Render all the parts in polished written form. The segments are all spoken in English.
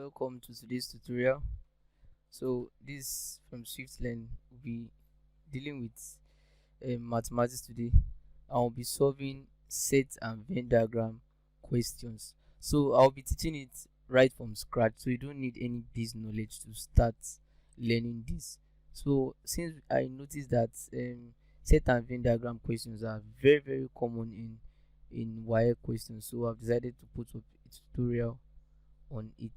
welcome to today's tutorial. So this from Swiftlearn will be dealing with mathematics today. I'll be solving set and Venn diagram questions. So I'll be teaching it right from scratch, so you don't need any base knowledge to start learning this. So since I noticed that set and Venn diagram questions are very common in Waec questions, so I've decided to put up a tutorial on it.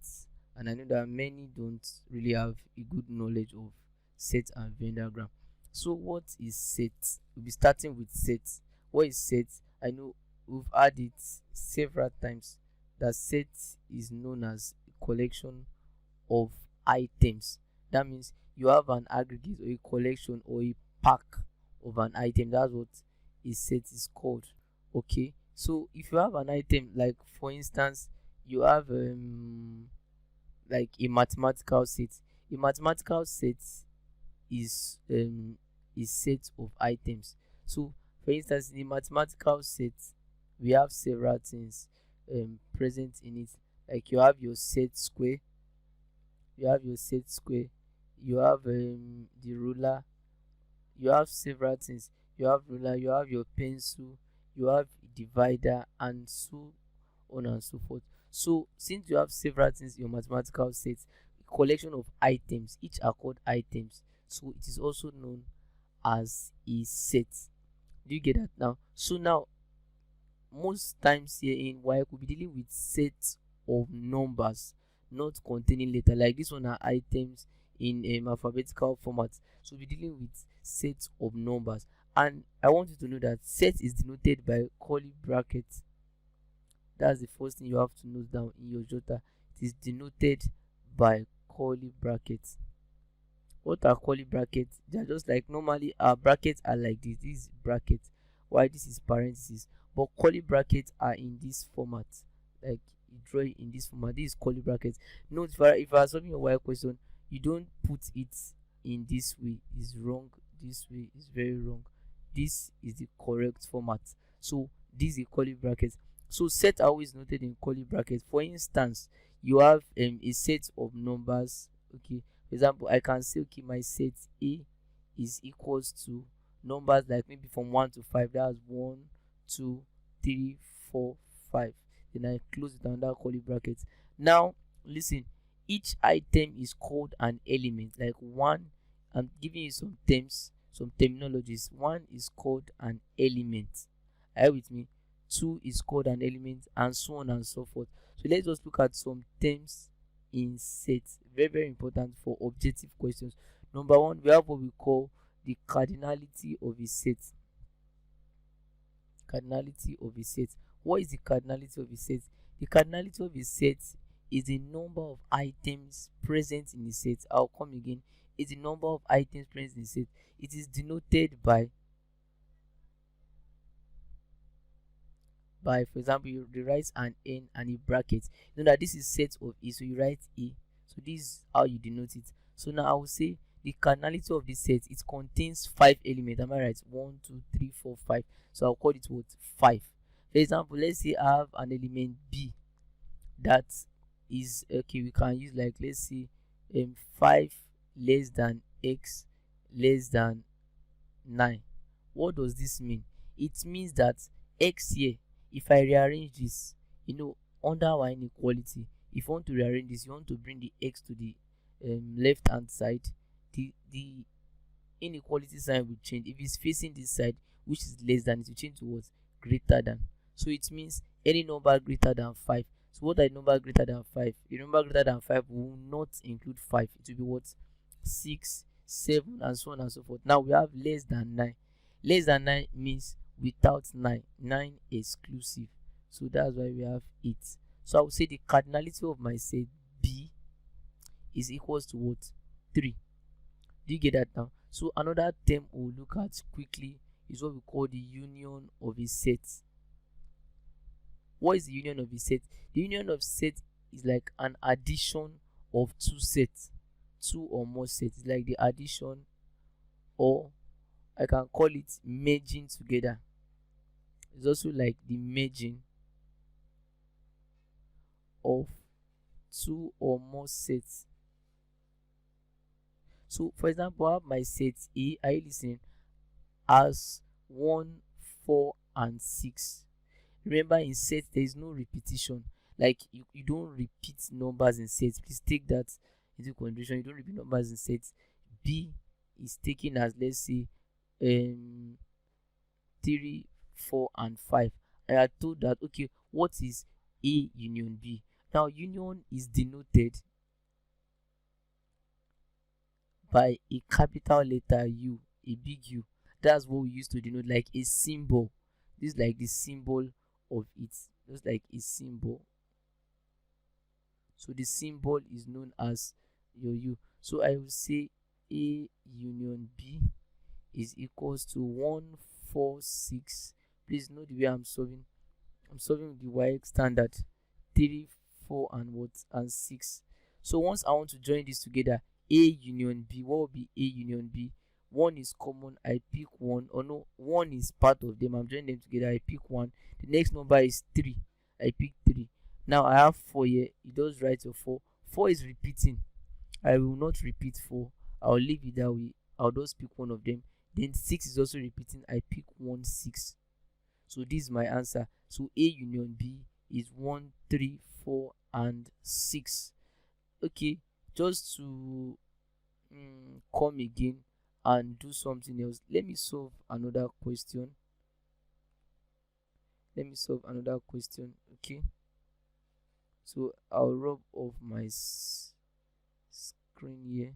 And I know that many don't really have a good knowledge of set and Venn diagram. So what is set? We'll be starting with set. What is set? I know we've had it several times that set is known as a collection of items. That means you have an aggregate or a collection or a pack of an item. That's what a set is called. Okay, so if you have an item, like for instance you have like a mathematical set. A mathematical set is a set of items. So for instance, in a mathematical set we have several things present in it. Like you have your set square, you have the ruler, you have several things. You have ruler, you have your pencil, you have divider, and so on and so forth. So since you have several things in your mathematical set, a collection of items, each are called items, so it is also known as a set. Do you get that now? So now most times here in Waec we'll be dealing with sets of numbers not containing letter. Like this one are items in alphabetical format, so we're dealing with sets of numbers. And I want you to know that set is denoted by curly brackets. That's the first thing you have to note down in your jotter. It is denoted by curly brackets. What are curly brackets? They are just like normally our brackets are like this. This is bracket, while this is parenthesis. But curly brackets are in this format. Like you draw it in this format. This is curly brackets. Note if you are solving a wire question, you don't put it in this way. It's wrong. This way is very wrong. This is the correct format. So this is a curly bracket. So set are always noted in curly brackets. For instance, you have a set of numbers. Okay, for example, I can say okay, my set A is equals to numbers like maybe from 1 to 5. That's 1, 2, 3, 4, 5. Then I close it under curly brackets. Now listen, each item is called an element. Like one, I'm giving you some terms, some terminologies. One is called an element. Are you with me? Two is called an element, and so on and so forth. So let's just look at some terms in sets. Very important for objective questions. Number one, we have what we call the cardinality of a set. Cardinality of a set. What is the cardinality of a set? The cardinality of a set is the number of items present in the set. I'll come again. It's the number of items present in the set. It is denoted by, for example, you write an n and a bracket. You know that this is set of A, so you write A. So this is how you denote it. So now I will say the cardinality of this set, it contains 5 elements. Am I right? 1, 2, 3, 4, 5. So I'll call it what? 5. For example, let's say I have an element B that is okay. We can use like, let's say 5 less than x less than 9. What does this mean? It means that x here, if I rearrange this, under our inequality, if you want to rearrange this, you want to bring the x to the left hand side, the inequality sign will change. If it's facing this side, which is less than, it will change to what? Greater than. So it means any number greater than 5. So what are the number greater than 5? The number greater than 5 will not include 5. It will be what? 6, 7, and so on and so forth. Now we have less than 9. Less than 9 means without 9. 9 exclusive. So that's why we have 8. So I would say the cardinality of my set B is equals to what? 3. Do you get that now? So another term we'll look at quickly is what we call the union of a set. What is the union of a set? The union of set is like an addition of two sets, two or more sets. It's like the addition, or I can call it merging together. It's also like the merging of two or more sets. So for example, I have my set A, are you listening, as 1, 4 and 6. Remember, in sets there is no repetition. Like you don't repeat numbers in sets. Please take that into consideration. You don't repeat numbers in sets. B is taken as, let's say, 3, 4 and 5. I are told that, okay, what is A union B? Now union is denoted by a capital letter U, a big U. That's what we used to denote, like a symbol. This is like the symbol of it, just like a symbol. So the symbol is known as your U. So I will say A union B is equals to 1, 4, 6. Please know the way I'm solving. I'm solving with the Waec standard. 3, 4 and what? And 6. So once I want to join this together, A union B, what will be A union B? 1 is common, I pick 1. Or no, 1 is part of them, I'm joining them together, I pick 1. The next number is 3, I pick 3. Now I have 4 here, you just write your 4. 4 is repeating, I will not repeat 4, I'll leave it that way, I'll just pick one of them. Then 6 is also repeating, I pick 1, 6. So this is my answer. So A union B is 1, 3, 4 and 6. Okay, just to come again and do something else, let me solve another question. Okay, so I'll rub off my screen here.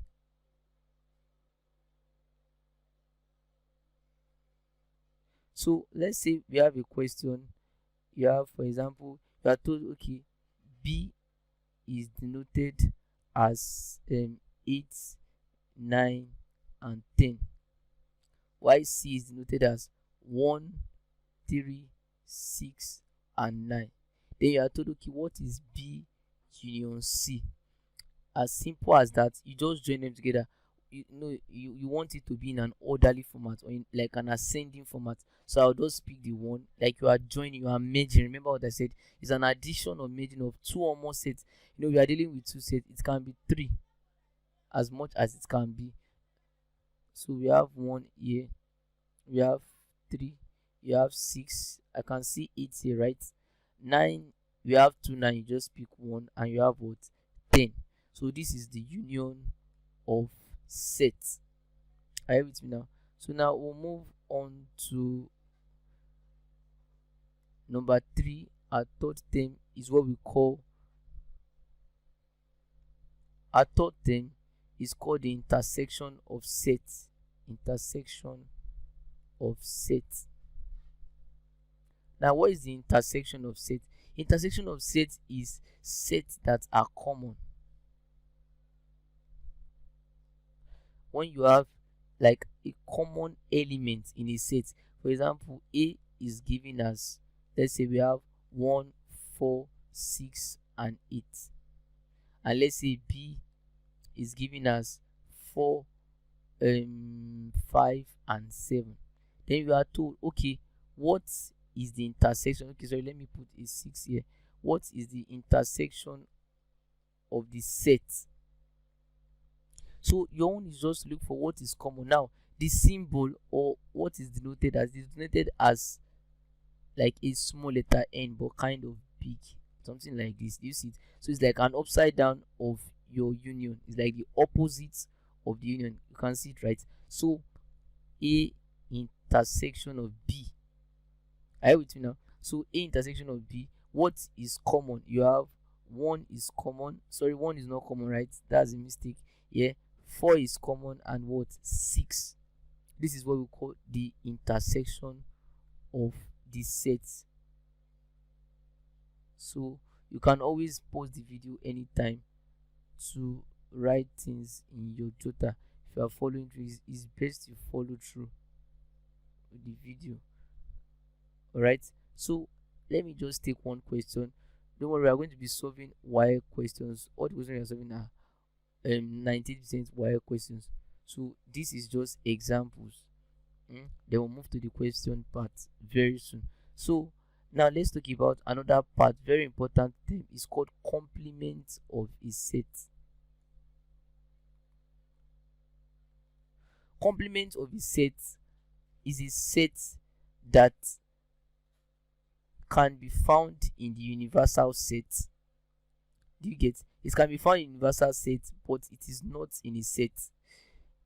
So let's say we have a question. You have, for example, you are told, okay, B is denoted as 8, 9 and 10, while C is denoted as 1, 3, 6 and 9. Then you are told, okay, what is B union C? As simple as that, you just join them together. You want it to be in an orderly format, or in like an ascending format. So I'll just pick the one, like you are joining, you are merging. Remember what I said, it's an addition or merging of 2 or more sets. We are dealing with 2 sets, it can be 3 as much as it can be. So we have 1 here, we have 3, you have 6, I can see 8 here, right? 9, we have 2, 9, you just pick 1, and you have what? 10. So this is the union of sets. Are you with me now? So now we'll move on to number 3. Our third term is what we call, our third term is called the intersection of sets. Intersection of sets. Now what is the intersection of sets? Intersection of sets is sets that are common. When you have like a common element in a set, for example, A is given as, let's say we have 1, 4, 6 and 8, and let's say B is given as 4, 5 and 7. Then you are told, okay, what is the intersection? Okay, sorry, let me put a 6 here. What is the intersection of the set? So your own is just to look for what is common. Now the symbol, or what is denoted as, is denoted as like a small letter N but kind of big, something like this. Do you see it? So it's like an upside down of your union. It's like the opposite of the union. You can see it, right? So A intersection of B. Are you with me now? So A intersection of B, what is common? You have 1 is common. Sorry, 1 is not common, right? That's a mistake. Yeah. 4 is common, and what? 6. This is what we call the intersection of the sets. So you can always pause the video anytime to write things in your jotter. If you are following through, it's best you follow through with the video. Alright, so let me just take one question. Don't worry, we are going to be solving why questions. All the questions we are solving are 90% wire questions. So this is just examples. Then we'll move to the question part very soon. So Now let's talk about another part, very important thing. It's called complement of a set. Complement of a set is a set that can be found in the universal set. Do you get? It can be found in universal set, but it is not in a set.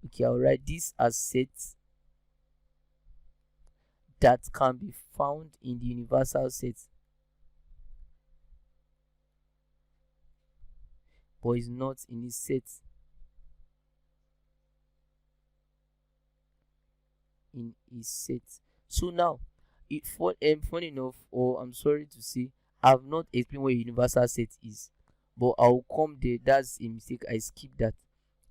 Okay, I'll write this as sets that can be found in the universal set, but is not in a set. In a set. So now, funny enough, or I'm sorry to say, I've not explained what a universal set is, but I'll come there. That's a mistake. I skipped that.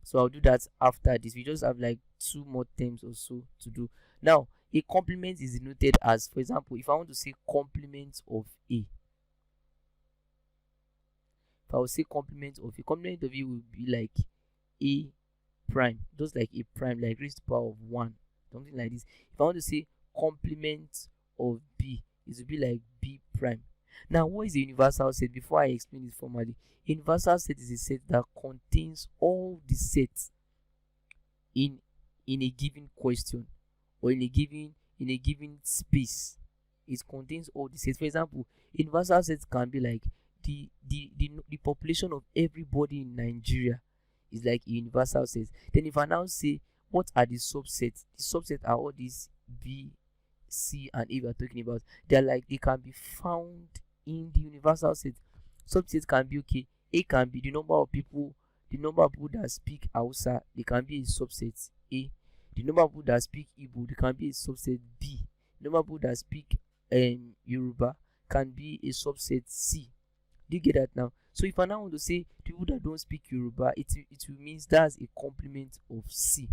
So I'll do that after this. We just have like 2 more terms or so to do. Now, a complement is denoted as, for example, if I want to say complement of A, if I will say complement of A will be like A prime, just like A prime, like raised to the power of 1, something like this. If I want to say complement of B, it will be like B prime. Now, what is a universal set? Before I explain this formally, a universal set is a set that contains all the sets in a given question, or in a given space. It contains all the sets. For example, universal sets can be like the population of everybody in Nigeria is like a universal set. Then if I now say what are the subsets, the subsets are all these B, C, and A we are talking about. They can be found in the universal set. Subsets can be, okay, A can be the number of people that speak Hausa, they can be a subset A. The number of people that speak Igbo, they can be a subset B. The number of people that speak Yoruba can be a subset C. Do you get that now? So if I now want to say people that don't speak Yoruba, it will means that's a complement of C.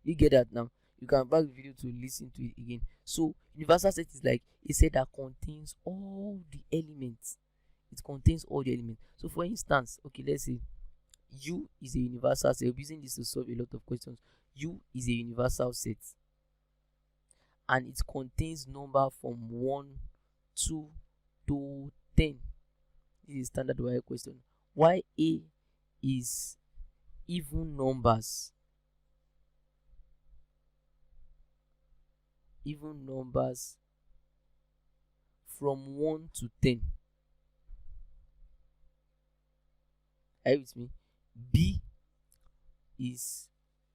You get that now? You can back the video to listen to it again. So universal set is like a set that contains all the elements. It contains all the elements. So for instance, okay, let's say U is a universal set. We're using this to solve a lot of questions. U is a universal set, and it contains number from 1, 2 to 10. This is standard Waec question. Why A is even numbers. Even numbers from 1 to 10. Are you with me? B is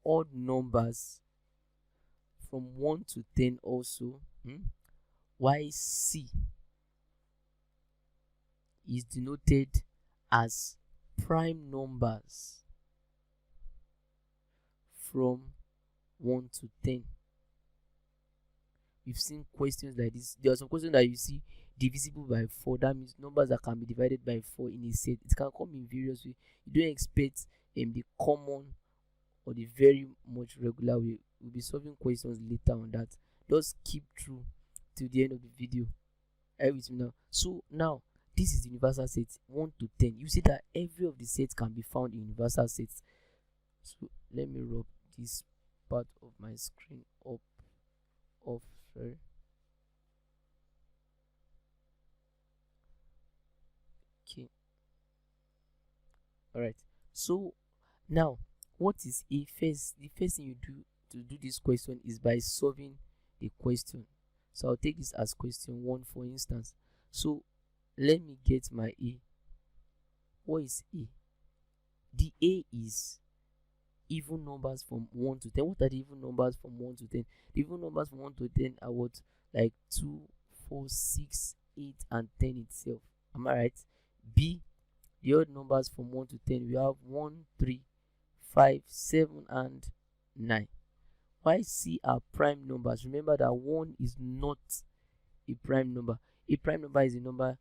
odd numbers from 1 to 10 also. Why C is denoted as prime numbers from 1 to 10. We've seen questions like this. There are some questions that you see divisible by 4. That means numbers that can be divided by 4 in a set. It can come in various ways. You don't expect the common or the very much regular way. We'll be solving questions later on that. Just keep through till the end of the video. Are you with me now? So now, this is the universal set 1 to 10. You see that every of the sets can be found in universal sets. So let me rub this part of my screen off. Sorry. Okay. Alright. So now, what is the first thing you do to do this question is by solving the question. So I'll take this as question 1, for instance. So let me get my A. What is A? The A is even numbers from 1 to 10. What are the even numbers from 1 to 10? The even numbers from 1 to 10 are what? Like 2, 4, 6, 8, and 10 itself. Am I right? B, the odd numbers from 1 to 10, we have 1, 3, 5, 7, and 9. Why C are prime numbers? Remember that 1 is not a prime number. A prime number is a number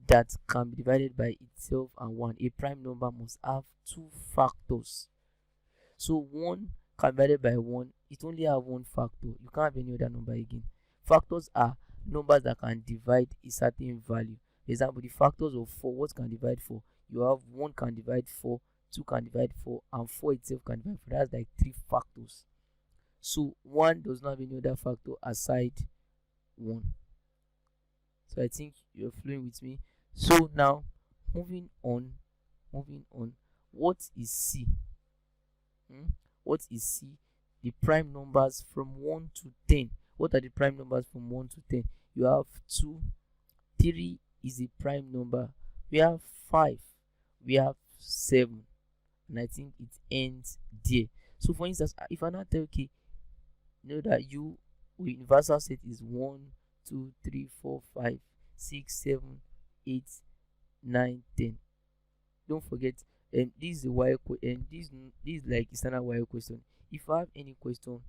that can be divided by itself and 1. A prime number must have 2 factors. So 1 can be divided by 1, it only have 1 factor. You can't have any other number again. Factors are numbers that can divide a certain value. For example, the factors of 4, what can divide 4? You have 1 can divide 4, 2 can divide 4, and 4 itself can divide 4. That's like 3 factors. So 1 does not have any other factor aside 1. So I think you're flowing with me. So now, moving on, what is C? What is C? The prime numbers from 1 to 10. What are the prime numbers from 1 to 10? You have 2, 3 is a prime number. We have 5, we have 7, and I think it ends there. So for instance, if I now tell, okay, know that universal set is 1, 2, 3, 4, 5, 6, 7, 8, 9, 10. Don't forget, this is a wire and this is like a standard wire question. If I have any question,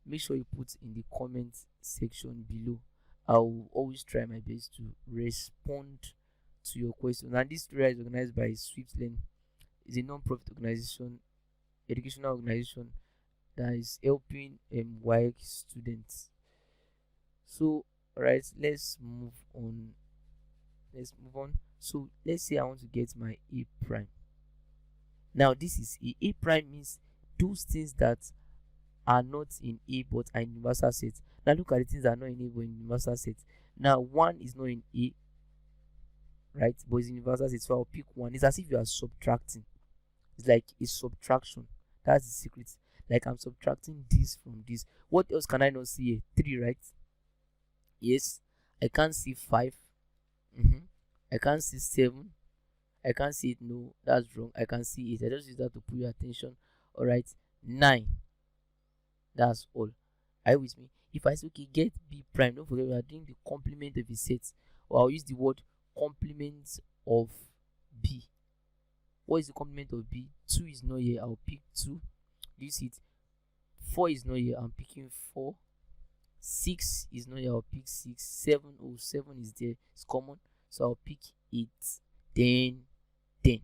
make sure you put in the comment section below. I will always try my best to respond to your question. And this tutorial is organized by Swift Learn. It's a non-profit organization, educational organization that is helping Waec students. So alright, let's move on. So let's say I want to get my A prime. Now this is A prime means those things that are not in A but are in universal set. Now look at the things that are not in A but in universal set. Now 1 is not in A, right, but it's in universal set, so I'll pick 1. It's as if you are subtracting. It's like a subtraction. That's the secret. Like I'm subtracting this from this. What else can I not see here? 3, right? Yes. I can't see 5. I can't see 7. I can't see it. No, that's wrong. I can see it. I just use that to put your attention. Alright. 9. That's all. Are you with me? If I say, okay, get B prime, don't forget we are doing the complement of a set. Or I'll use the word complement of B. What is the complement of B? 2 is not here. I'll pick 2. Do you see it? 4 is not here. I'm picking 4. 6 is not here. I'll pick 6. 7. Oh, 7 is there. It's common. So I'll pick 8. Then 10.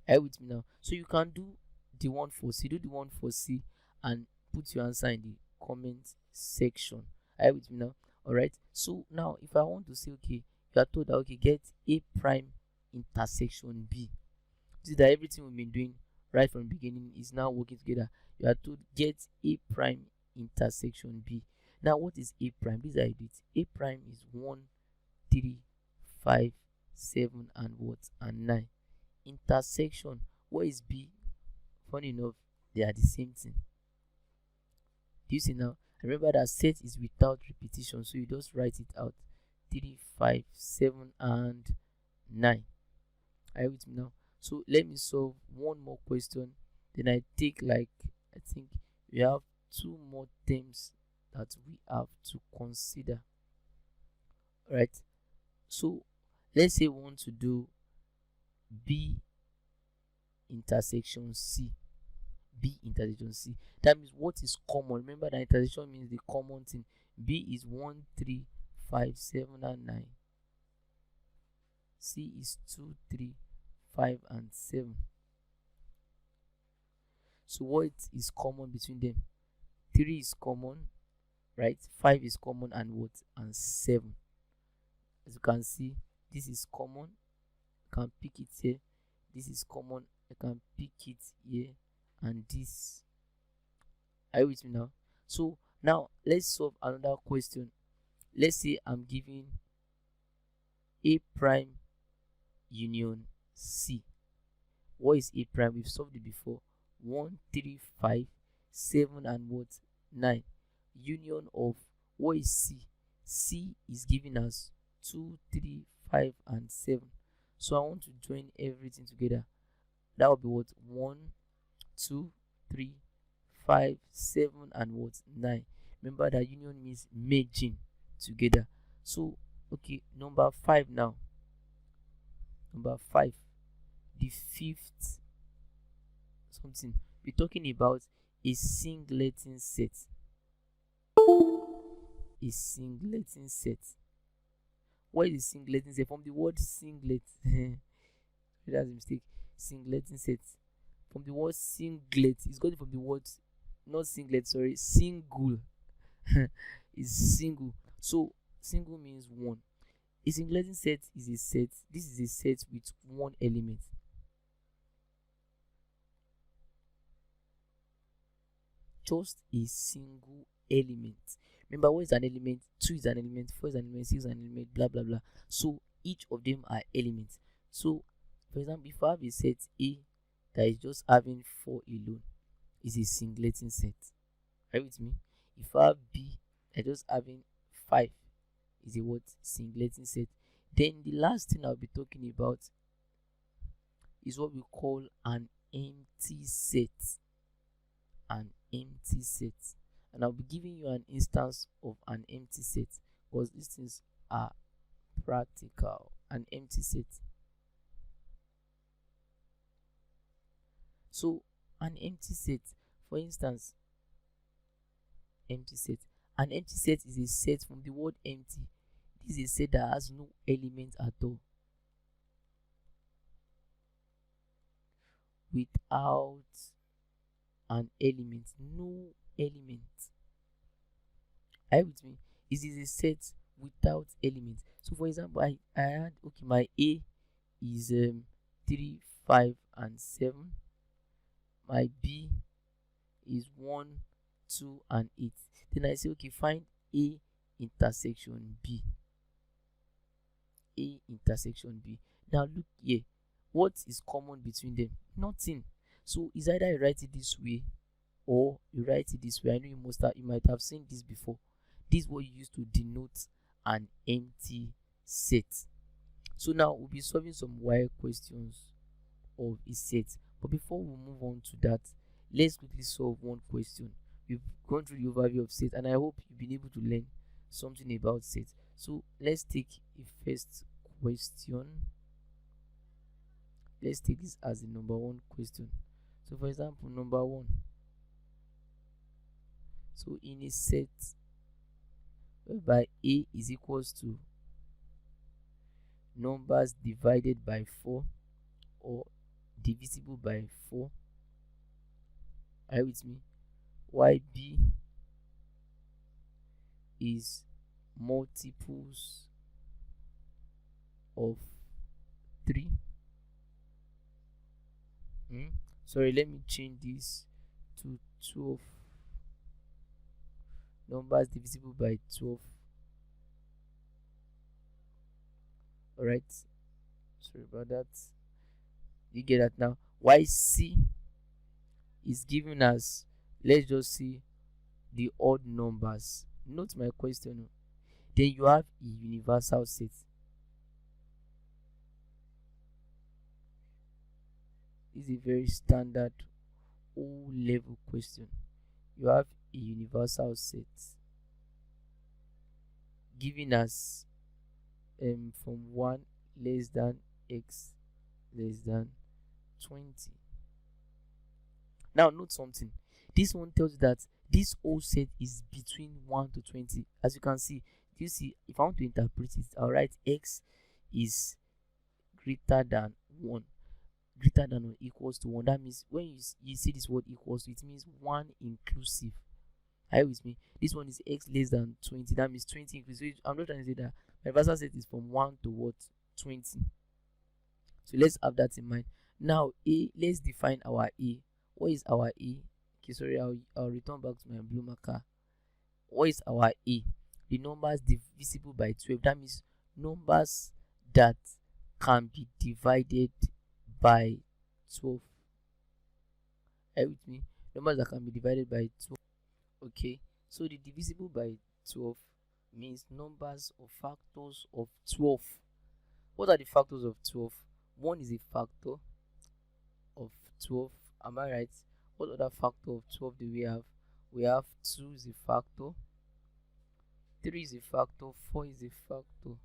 Are you with me now? So you can do the one for C. Do the one for C and put your answer in the comment section. Are you with me now? Alright. So now if I want to say, okay, you are told that, okay, get A prime intersection B. See that everything we've been doing right from the beginning is now working together. You are told get A prime intersection B. Now what is A prime? These are it. A prime is 1, 3, 5, 7 and what? And 9. Intersection. What is B? Funny enough, they are the same thing. Do you see now? Remember that set is without repetition, so you just write it out. 3, 5, 7 and 9. Are you with me now? So let me solve one more question. Then I take, like, I think we have 2 more terms that we have to consider. Alright. So let's say we want to do B intersection C. B intersection C. That means what is common. Remember that intersection means the common thing. B is 1, 3, 5, 7 and 9. C is 2, 3, 5 and 7. So what is common between them? 3 is common, right? 5 is common and what? And 7. As you can see, this is common. I can pick it here. This is common. I can pick it here. And this. Are you with me now? So now let's solve another question. Let's say I'm giving A prime union C. What is A prime? We've solved it before. 1, 3, 5, 7 and what? 9. Union of what is C? C is giving us 2, 3, 5 and 7. So I want to join everything together. That will be what? 1, 2, 3, 5, 7 and what? 9. Remember that union means merging together. So okay, number 5 now. Number 5. The fifth something. We're talking about a singleton set. A singleton set. What is a singleton set? From the word singlet. That's a mistake. Singleton set. From the word singlet. It's got it from the word, not singlet, sorry, single. Is single. So single means one. A singleton set is a set. This is a set with one element. Just a single element. Remember, what is an element? 2 is an element, 4 is an element, 6 is an element, blah blah blah. So each of them are elements. So for example, if I have a set A that is just having 4 alone, is a singleting set. Are you with me? If I have B that just having 5, is a what? Singleting set. Then the last thing I'll be talking about is what we call an empty set. An empty set. And I'll be giving you an instance of an empty set because these things are practical. An empty set. So an empty set, for instance, empty set. An empty set is a set from the word empty. This is a set that has no element at all. Without an element, no element. Are you with me? It is a set without elements. So for example, I had, okay, my A is 3, 5 and 7. My B is 1, 2 and 8. Then I say, okay, find A intersection B. A intersection B. Now look here, what is common between them? Nothing. So it's either you write it this way or you write it this way. I know you might have seen this before. This is what you use to denote an empty set. So now we'll be solving some Waec questions of a set. But before we move on to that, let's quickly solve one question. We've gone through the overview of set, and I hope you've been able to learn something about set. So let's take a first question. Let's take this as the number 1 question. So for example, number 1. So in a set whereby A is equals to numbers divided by 4 or divisible by 4, are you with me? While B is multiples of 3. Sorry, let me change this to 12. Numbers divisible by 12. Alright, sorry about that. You get that now? Why C is given as, let's just see the odd numbers. Note my question. Then you have a universal set. This is a very standard O-level question. You have a universal set given as from 1 less than x less than 20. Now note something. This one tells you that this O set is between 1 to 20. As you can see, you see, if I want to interpret it, I'll write x is greater than 1, greater than or equals to 1. That means when you see this word equals to, it means 1 inclusive. Are you with me? This one is x less than 20. That means 20 inclusive. I'm not trying to say that my universal set is from 1 to what? 20. So let's have that in mind. Now A, let's define our A. What is our A? Okay, sorry, I'll return back to my blue marker. What is our A? The numbers divisible by 12. That means numbers that can be divided by 12. Are you with me? Numbers that can be divided by 12. Okay, so the divisible by 12 means numbers or factors of 12. What are the factors of 12? 1 is a factor of 12. Am I right? What other factor of 12 do we have? We have 2 is a factor, 3 is a factor, 4 is a factor.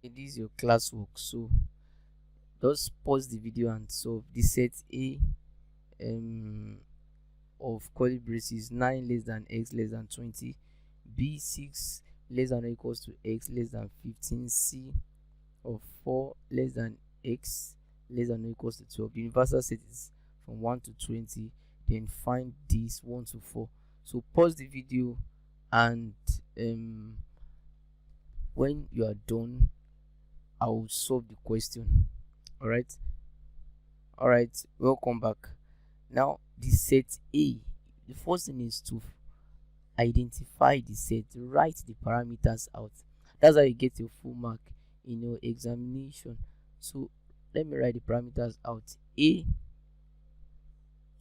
It is your classwork, so just pause the video and solve. The set A of curly braces 9 less than x less than 20, B 6 less than or equals to x less than 15, C of 4 less than x less than or equals to 12. The universal set is from 1 to 20. Then find this 1 to 4. So pause the video, and when you are done, I will solve the question. Alright, welcome back. Now the set A, the first thing is to identify the set, write the parameters out. That's how you get your full mark in your examination. So let me write the parameters out. A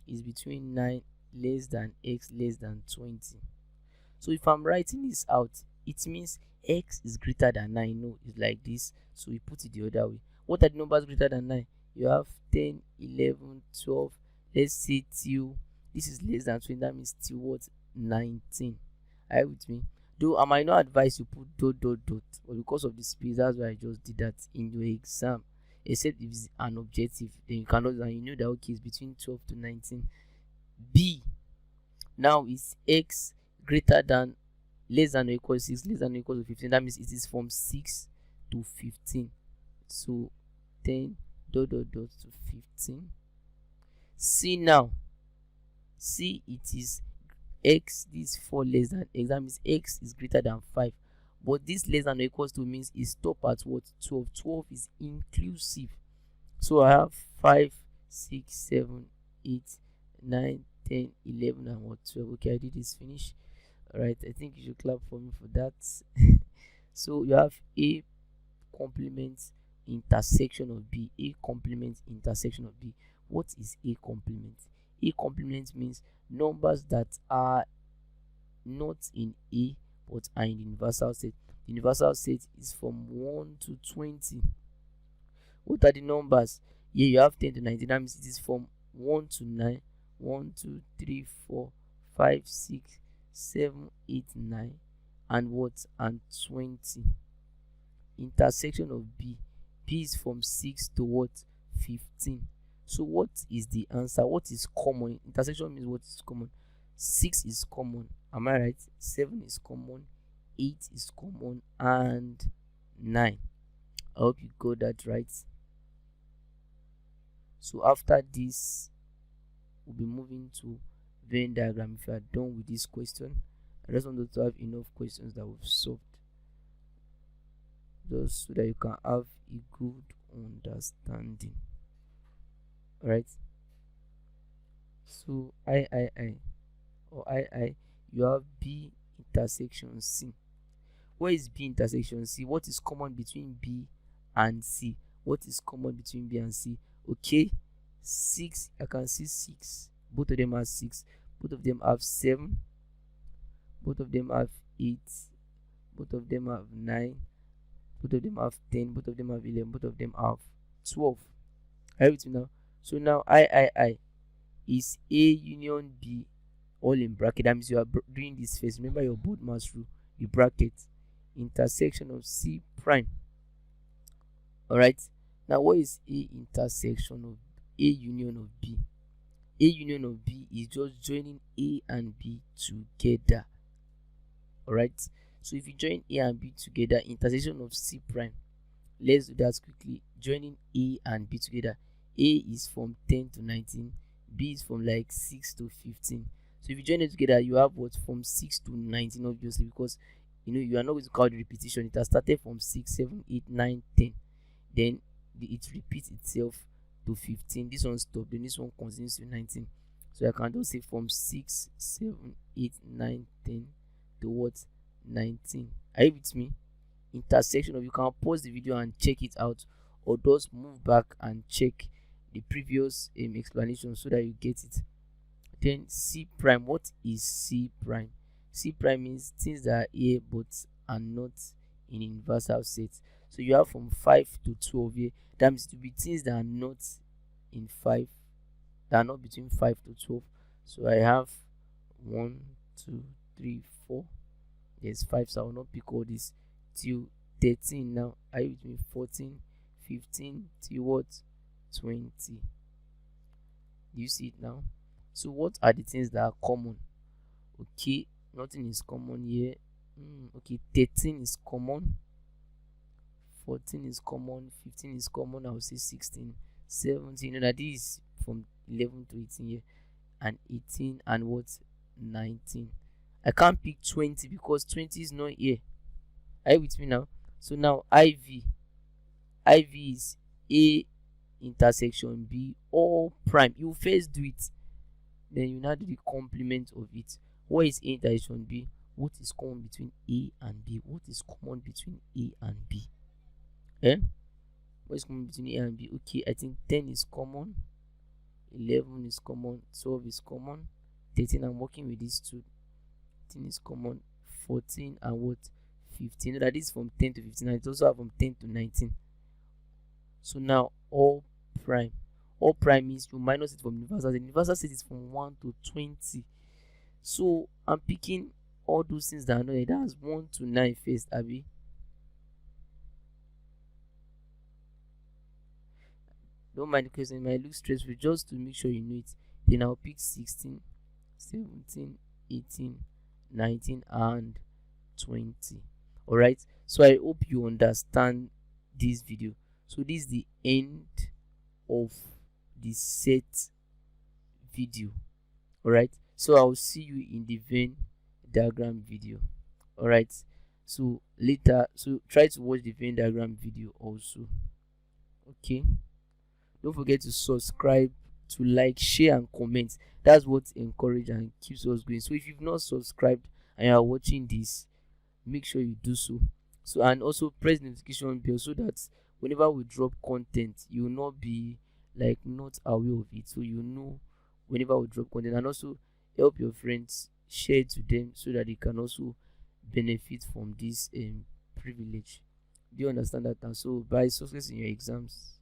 is between 9 less than x less than 20. So if I'm writing this out, it means x is greater than 9. No, it's like this. So we put it the other way. What are the numbers greater than 9? You have 10, 11, 12. Let's say till this is less than 20. That means till what? 19. Are you with me? Though I might not advise you put dot dot dot, but because of the space, that's why I just did that in your exam. Except if it's an objective, then you cannot, and you know that okay, it's between 12 to 19. B now is x greater than less than or equal to 6, less than or equal to 15. That means it is from 6 to 15. So 10 dot dot dot to 15. C now, C it is x, this 4 less than x. That means x is greater than 5. But this less than or equals to means it stop at what? 12. 12 is inclusive. So I have 5, 6, 7, 8, 9, 10, 11, and what? 12. Okay, I did this finish. Alright, I think you should clap for me for that. So you have A complement intersection of B. A complement intersection of B. What is A complement? A complement means numbers that are not in A but are in the universal set. The universal set is from 1 to 20. What are the numbers? Here you have 10 to 19. That means it is from 1 to 9. 1, 2, 3, 4, 5, 6, 7, 8, 9, and what? And 20. Intersection of B. B is from 6 to what? 15. So what is the answer? What is common? Intersection means what is common. 6 is common. Am I right? 7 is common. 8 is common. And 9. I hope you got that right. So after this, we'll be moving to Venn diagram. If you are done with this question, I just wanted to have enough questions that we've solved, just so that you can have a good understanding. Alright. So I or I, you have B intersection C. Where is B intersection C? What is common between B and C? What is common between B and C? Okay, 6. I can see 6. Both of them have 6. Both of them have 7. Both of them have 8. Both of them have 9. Both of them have 10. Both of them have 11. Both of them have 12. Are you with me now? So now I is A union B, all in bracket. That means you are doing this first. Remember your board mass rule. You bracket intersection of C prime. Alright. Now what is A intersection of A union of B? A union of B is just joining A and B together. Alright. So if you join A and B together, intersection of C prime. Let's do that quickly. Joining A and B together. A is from 10 to 19. B is from like 6 to 15. So if you join it together, you have what? From 6 to 19, obviously, because you are not going to count the repetition. It has started from 6, 7, 8, 9, 10. Then it repeats itself to 15. This one stops. Then this one continues to 19. So I can just say from 6, 7, 8, 9, 10 to what? 19. Are you with me? Intersection of, you can pause the video and check it out, or just move back and check the previous explanation so that you get it. Then C prime. What is C prime? C prime means things that are here but are not in universal sets. So you have from 5 to 12 here. That means to be things that are not in 5, that are not between 5 to 12. So I have 1, 2, 3, 4. There's 5, so I will not pick all this till 13 now. Are you with me? 14, 15 till what? 20. Do you see it now? So what are the things that are common? Okay, nothing is common here. Okay, 13 is common, 14 is common, 15 is common. I will say 16, 17. That is from 11 to 18 here, and 18 and what? 19. I can't pick 20 because 20 is not here. Are you with me now? So now IV is A intersection B all prime. You first do it, then you now do the complement of it. What is A intersection B? What is common between A and B? What is common between A and B? What is common between A and B? Okay, I think 10 is common, 11 is common, 12 is common, 13, I'm working with these two, 13 is common, 14 and what? 15. That is from 10 to 15, and it also have from 10 to 19. So now all prime means you minus it from universal. The universal set is from 1 to 20. So I'm picking all those things that are not there. That's 1 to 9 first, Abby. Don't mind the question, it might look stressful, just to make sure you know it. Then I'll pick 16, 17, 18, 19, and 20. Alright, so I hope you understand this video. So this is the end of the set video. Alright, so I'll see you in the Venn diagram video. Alright, so later, so try to watch the Venn diagram video also. Okay, don't forget to subscribe, to like, share, and comment. That's what encourages and keeps us going. So if you've not subscribed and you are watching this, make sure you do so. So, and also press the notification bell so that whenever we drop content, you will not be like not aware of it. So you know whenever we drop content, and also help your friends, share it to them so that they can also benefit from this privilege. Do you understand that? And so by success in your exams.